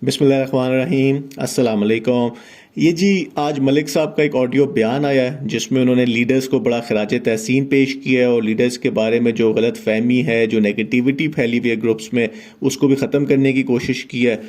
बिस्मिल्लाहिर्रहमानिर्रहीम, अस्सलाम वालेकुम। ये जी आज मलिक साहब का एक ऑडियो बयान आया है जिसमें उन्होंने लीडर्स को बड़ा खराज तहसीन पेश किया है और लीडर्स के बारे में जो गलत फहमी है, जो नेगेटिविटी फैली हुई है ग्रुप्स में, उसको भी ख़त्म करने की कोशिश की है।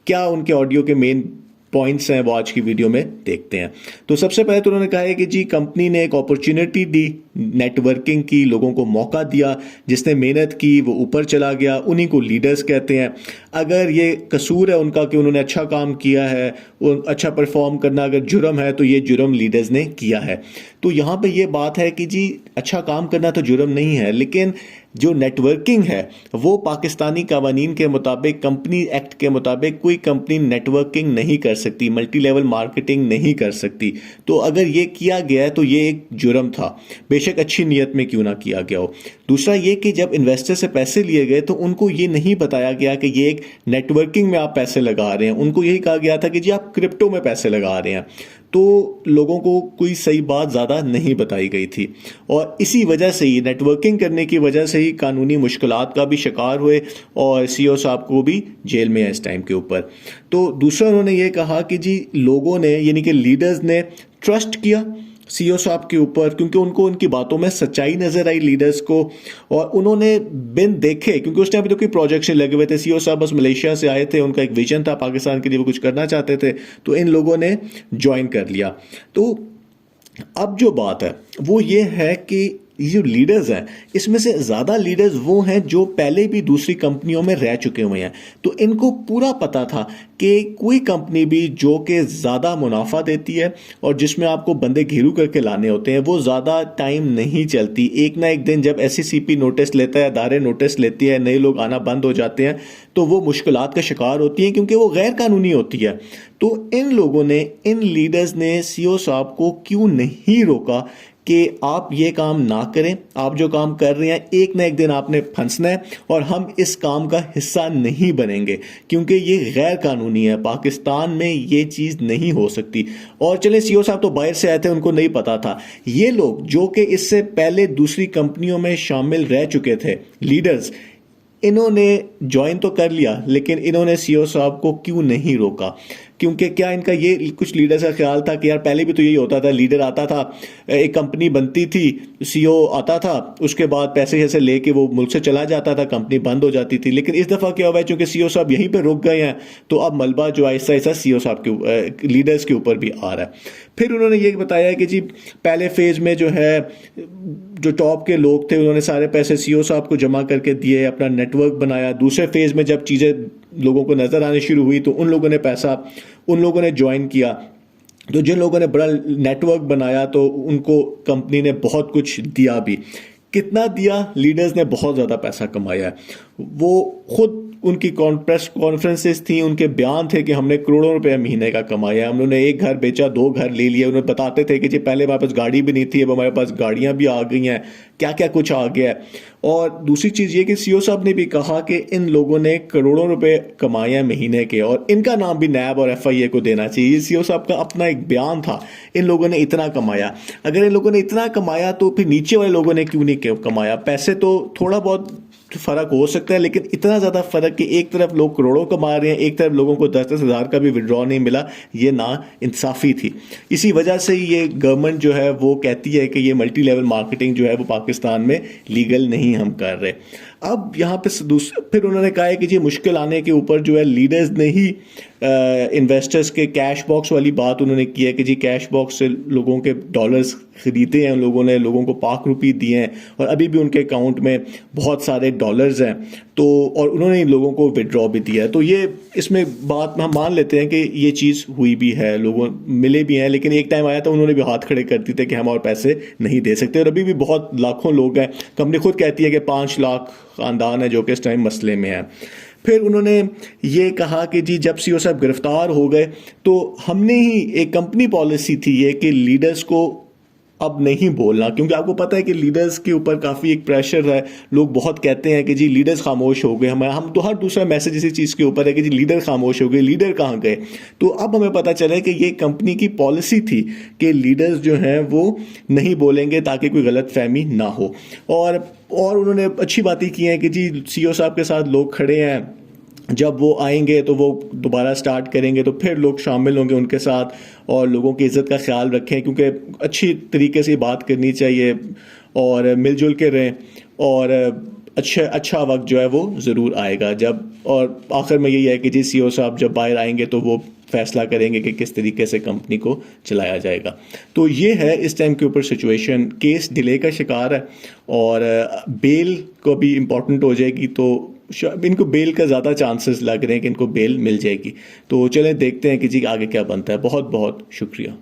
क्या उनके ऑडियो के मेन पॉइंट्स हैं वो आज की वीडियो में देखते हैं। तो सबसे पहले तो उन्होंने कहा है कि जी कंपनी ने एक अपॉर्चुनिटी दी, नेटवर्किंग की, लोगों को मौका दिया, जिसने मेहनत की वो ऊपर चला गया, उन्हीं को लीडर्स कहते हैं। अगर ये कसूर है उनका कि उन्होंने अच्छा काम किया है, वो अच्छा परफॉर्म करना अगर जुर्म है तो ये जुर्म लीडर्स ने किया है। तो यहाँ पे ये बात है कि जी अच्छा काम करना तो जुर्म नहीं है, लेकिन जो नेटवर्किंग है वो पाकिस्तानी कवानीन के मुताबिक, कंपनी एक्ट के मुताबिक कोई कंपनी नेटवर्किंग नहीं कर सकती, मल्टी लेवल मार्केटिंग नहीं कर सकती। तो अगर ये किया गया है तो ये एक जुर्म था, बेशक अच्छी नीयत में क्यों ना किया गया हो। दूसरा ये कि जब इन्वेस्टर से पैसे लिए गए तो उनको ये नहीं बताया गया कि ये एक नेटवर्किंग में आप पैसे लगा रहे हैं। उनको यही कहा गया था कि जी आप क्रिप्टो में पैसे लगा रहे हैं। तो लोगों को कोई सही बात ज़्यादा नहीं बताई गई थी और इसी वजह से ही, नेटवर्किंग करने की वजह से ही कानूनी मुश्किलात का भी शिकार हुए और सीईओ साहब को भी जेल में है इस टाइम के ऊपर। तो दूसरा उन्होंने ये कहा कि जी लोगों ने, यानी कि लीडर्स ने ट्रस्ट किया सीईओ साहब के ऊपर, क्योंकि उनको उनकी बातों में सच्चाई नजर आई लीडर्स को, और उन्होंने बिन देखे, क्योंकि उस टाइम पे तो कोई प्रोजेक्ट नहीं लगे हुए थे, सीईओ साहब बस मलेशिया से आए थे, उनका एक विजन था पाकिस्तान के लिए, वो कुछ करना चाहते थे, तो इन लोगों ने ज्वाइन कर लिया। तो अब जो बात है वो ये है कि ये जो लीडर्स हैं इसमें से ज़्यादा लीडर्स वो हैं जो पहले भी दूसरी कंपनियों में रह चुके हुए हैं। तो इनको पूरा पता था कि कोई कंपनी भी जो कि ज़्यादा मुनाफा देती है और जिसमें आपको बंदे घेरू करके लाने होते हैं वो ज़्यादा टाइम नहीं चलती। एक ना एक दिन जब एससीसीपी नोटिस लेता है, अदारे नोटिस लेती है, नए लोग आना बंद हो जाते हैं, तो वो मुश्किलात का शिकार होती हैं क्योंकि वो गैर कानूनी होती है। तो इन लोगों ने, इन लीडर्स ने सीईओ साहब को क्यों नहीं रोका कि आप ये काम ना करें, आप जो काम कर रहे हैं एक ना एक दिन आपने फंसना है और हम इस काम का हिस्सा नहीं बनेंगे क्योंकि ये गैर कानूनी है, पाकिस्तान में ये चीज़ नहीं हो सकती। और चले सीईओ साहब तो बाहर से आए थे, उनको नहीं पता था। ये लोग जो कि इससे पहले दूसरी कंपनियों में शामिल रह चुके थे, लीडर्स, इन्होंने ज्वाइन तो कर लिया, लेकिन इन्होंने सीईओ साहब को क्यों नहीं रोका? क्योंकि क्या इनका ये, कुछ लीडर्स का ख्याल था कि यार पहले भी तो यही होता था, लीडर आता था, एक कंपनी बनती थी, सीईओ आता था, उसके बाद पैसे जैसे लेके वो मुल्क से चला जाता था, कंपनी बंद हो जाती थी। लेकिन इस दफ़ा क्या हुआ है, चूंकि सीईओ साहब यहीं पे रुक गए हैं, तो अब मलबा जो आहिस्ता आहिस्ता सीईओ साहब के, लीडर्स के ऊपर भी आ रहा है। फिर उन्होंने ये बताया कि जी पहले फेज में जो है, जो टॉप के लोग थे उन्होंने सारे पैसे सीईओ साहब को जमा करके दिए, अपना नेटवर्क बनाया। दूसरे फेज में जब चीज़ें लोगों को नजर आनी शुरू हुई तो उन लोगों ने पैसा, उन लोगों ने ज्वाइन किया। तो जिन लोगों ने बड़ा नेटवर्क बनाया तो उनको कंपनी ने बहुत कुछ दिया भी। कितना दिया? लीडर्स ने बहुत ज़्यादा पैसा कमाया है। वो खुद, उनकी प्रेस कॉन्फ्रेंसेस थी, उनके बयान थे कि हमने करोड़ों रुपए महीने का कमाया, उन्होंने एक घर बेचा, दो घर ले लिए। उन्होंने बताते थे कि जी पहले हमारे पास गाड़ी भी नहीं थी, अब हमारे पास गाड़ियां भी आ गई हैं, क्या क्या कुछ आ गया है। और दूसरी चीज़ ये कि सीईओ साहब ने भी कहा कि इन लोगों ने करोड़ों रुपए कमाए हैं महीने के, और इनका नाम भी नैब और एफआईए को देना चाहिए। सीईओ साहब का अपना एक बयान था, इन लोगों ने इतना कमाया। अगर इन लोगों ने इतना कमाया तो फिर नीचे वाले लोगों ने क्यों नहीं कमाया? पैसे तो थोड़ा बहुत फर्क हो सकता है, लेकिन इतना ज्यादा फर्क कि एक तरफ लोग करोड़ों कमा रहे हैं, एक तरफ लोगों को 10-10 हज़ार का भी विड्रॉ नहीं मिला, ये ना इंसाफी थी। इसी वजह से ये गवर्नमेंट जो है वो कहती है कि ये मल्टी लेवल मार्केटिंग जो है वो पाकिस्तान में लीगल नहीं हम कर रहे। अब यहाँ पे फिर उन्होंने कहा है कि जी मुश्किल आने के ऊपर जो है लीडर्स ने ही इन्वेस्टर्स के कैश बॉक्स वाली बात उन्होंने की है कि जी कैश बॉक्स से लोगों के डॉलर्स खरीदे हैं, लोगों ने लोगों को पाक रुपये दिए हैं और अभी भी उनके अकाउंट में बहुत सारे डॉलर्स हैं। तो और उन्होंने इन लोगों को विड्रॉ भी दिया है। तो ये, इसमें बात हम मान लेते हैं कि ये चीज़ हुई भी है, लोगों मिले भी हैं, लेकिन एक टाइम आया था उन्होंने भी हाथ खड़े कर दिए थे कि हम और पैसे नहीं दे सकते। और अभी भी बहुत लाखों लोग हैं, कंपनी खुद कहती है कि 5 लाख ख़ानदान है जो कि इस टाइम मसले में है। फिर उन्होंने ये कहा कि जी जब सीईओ साहब गिरफ्तार हो गए तो हमने ही, एक कंपनी पॉलिसी थी ये कि लीडर्स को अब नहीं बोलना, क्योंकि आपको पता है कि लीडर्स के ऊपर काफ़ी एक प्रेशर है। लोग बहुत कहते हैं कि जी लीडर्स खामोश हो गए, हम तो हर दूसरा मैसेज इसी चीज़ के ऊपर है कि जी लीडर खामोश हो गए, लीडर कहाँ गए। तो अब हमें पता चला कि ये कंपनी की पॉलिसी थी कि लीडर्स जो हैं वो नहीं बोलेंगे ताकि कोई गलत फहमी ना हो। और उन्होंने अच्छी बातें की हैं कि जी सीईओ साहब के साथ लोग खड़े हैं, जब वो आएंगे तो वो दोबारा स्टार्ट करेंगे, तो फिर लोग शामिल होंगे उनके साथ और लोगों की इज़्ज़त का ख्याल रखें, क्योंकि अच्छी तरीके से बात करनी चाहिए और मिलजुल के रहें। और अच्छा वक्त जो है वो ज़रूर आएगा जब, और आखिर में यही है कि जी सीईओ साहब जब बाहर आएंगे तो वो फैसला करेंगे कि किस तरीके से कंपनी को चलाया जाएगा। तो ये है इस टाइम के ऊपर सिचुएशन। केस डिले का शिकार है और बेल को भी इम्पोर्टेंट हो जाएगी, तो इनको बेल का ज़्यादा चांसेस लग रहे हैं कि इनको बेल मिल जाएगी। तो चलें देखते हैं कि जी आगे क्या बनता है। बहुत बहुत शुक्रिया।